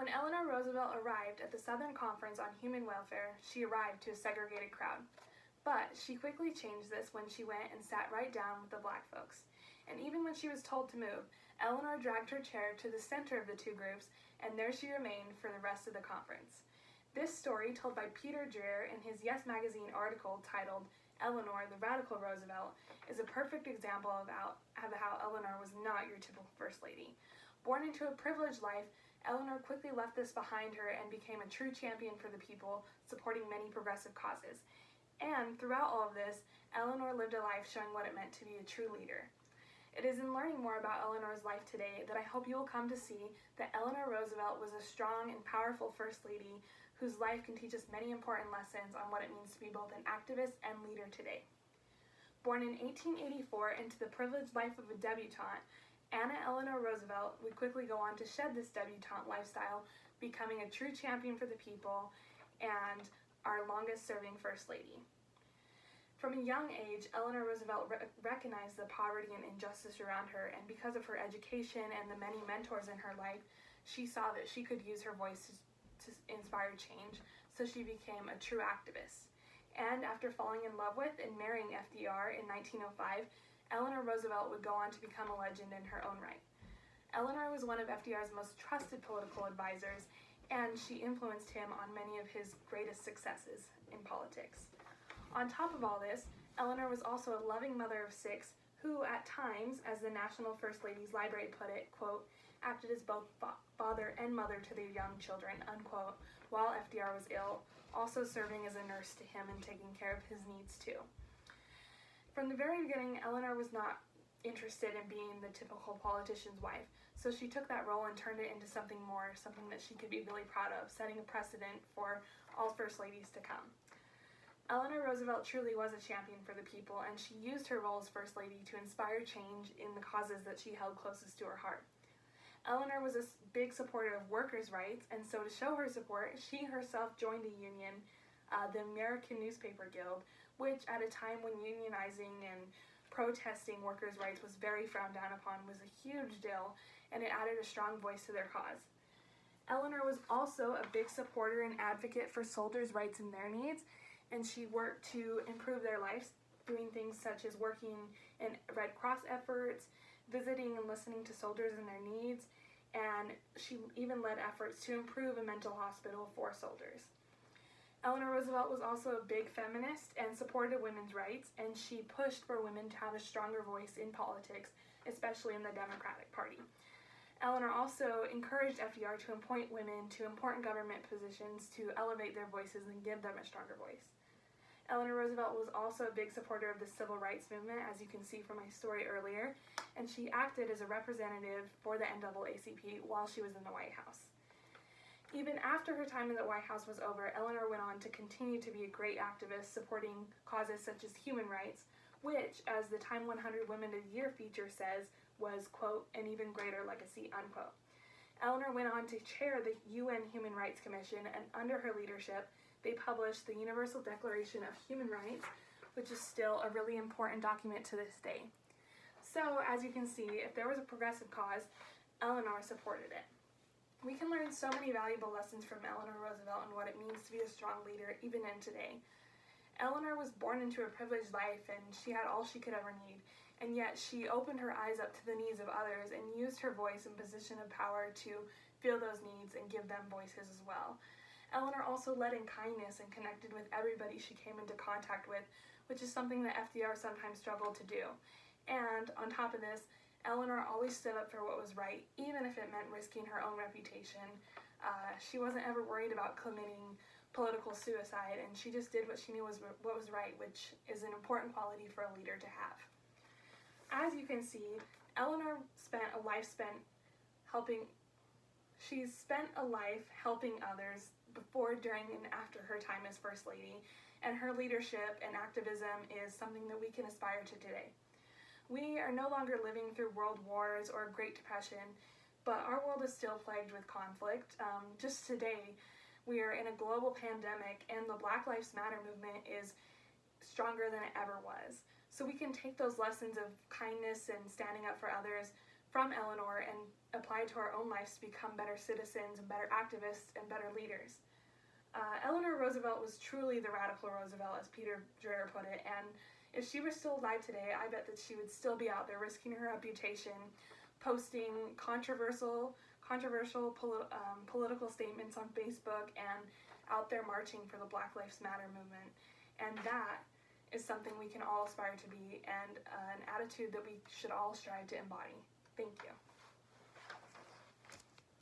When Eleanor Roosevelt arrived at the Southern Conference on Human Welfare, she arrived to a segregated crowd. But she quickly changed this when she went and sat right down with the black folks. And even when she was told to move, Eleanor dragged her chair to the center of the two groups, and there she remained for the rest of the conference. This story, told by Peter Dreer in his Yes Magazine article titled Eleanor, the Radical Roosevelt, is a perfect example of how Eleanor was not your typical First Lady. Born into a privileged life, Eleanor quickly left this behind her and became a true champion for the people, supporting many progressive causes. And throughout all of this, Eleanor lived a life showing what it meant to be a true leader. It is in learning more about Eleanor's life today that I hope you will come to see that Eleanor Roosevelt was a strong and powerful First Lady whose life can teach us many important lessons on what it means to be both an activist and leader today. Born in 1884 into the privileged life of a debutante, Anna Eleanor Roosevelt would quickly go on to shed this debutante lifestyle, becoming a true champion for the people and our longest-serving First Lady. From a young age, Eleanor Roosevelt recognized the poverty and injustice around her, and because of her education and the many mentors in her life, she saw that she could use her voice to inspire change, so she became a true activist. And after falling in love with and marrying FDR in 1905, Eleanor Roosevelt would go on to become a legend in her own right. Eleanor was one of FDR's most trusted political advisors, and she influenced him on many of his greatest successes in politics. On top of all this, Eleanor was also a loving mother of six who, at times, as the National First Ladies Library put it, quote, acted as both father and mother to their young children, unquote, while FDR was ill, also serving as a nurse to him and taking care of his needs too. From the very beginning, Eleanor was not interested in being the typical politician's wife, so she took that role and turned it into something more, something that she could be really proud of, setting a precedent for all First Ladies to come. Eleanor Roosevelt truly was a champion for the people, and she used her role as First Lady to inspire change in the causes that she held closest to her heart. Eleanor was a big supporter of workers' rights, and so to show her support, she herself joined a union, the American Newspaper Guild, which at a time when unionizing and protesting workers' rights was very frowned down upon, was a huge deal, and it added a strong voice to their cause. Eleanor was also a big supporter and advocate for soldiers' rights and their needs, and she worked to improve their lives, doing things such as working in Red Cross efforts, visiting and listening to soldiers and their needs, and she even led efforts to improve a mental hospital for soldiers. Eleanor Roosevelt was also a big feminist and supported women's rights, and she pushed for women to have a stronger voice in politics, especially in the Democratic Party. Eleanor also encouraged FDR to appoint women to important government positions to elevate their voices and give them a stronger voice. Eleanor Roosevelt was also a big supporter of the civil rights movement, as you can see from my story earlier, and she acted as a representative for the NAACP while she was in the White House. Even after her time in the White House was over, Eleanor went on to continue to be a great activist, supporting causes such as human rights, which, as the Time 100 Women of the Year feature says, was, quote, an even greater legacy, unquote. Eleanor went on to chair the UN Human Rights Commission, and under her leadership, they published the Universal Declaration of Human Rights, which is still a really important document to this day. So, as you can see, if there was a progressive cause, Eleanor supported it. We can learn so many valuable lessons from Eleanor Roosevelt and what it means to be a strong leader, even in today. Eleanor was born into a privileged life, and she had all she could ever need, and yet she opened her eyes up to the needs of others and used her voice and position of power to feel those needs and give them voices as well. Eleanor also led in kindness and connected with everybody she came into contact with, which is something that FDR sometimes struggled to do. And on top of this, Eleanor always stood up for what was right, even if it meant risking her own reputation. She wasn't ever worried about committing political suicide, and she just did what she knew was what was right, which is an important quality for a leader to have. As you can see, Eleanor spent a life helping others before, during, and after her time as First Lady, and her leadership and activism is something that we can aspire to today. We are no longer living through world wars or Great Depression, but our world is still plagued with conflict. Just today, we are in a global pandemic, and the Black Lives Matter movement is stronger than it ever was. So we can take those lessons of kindness and standing up for others from Eleanor and apply it to our own lives to become better citizens and better activists and better leaders. Eleanor Roosevelt was truly the radical Roosevelt, as Peter Dreyer put it, and if she were still alive today, I bet that she would still be out there risking her reputation, posting controversial political statements on Facebook, and out there marching for the Black Lives Matter movement. And that is something we can all aspire to be, and an attitude that we should all strive to embody. Thank you.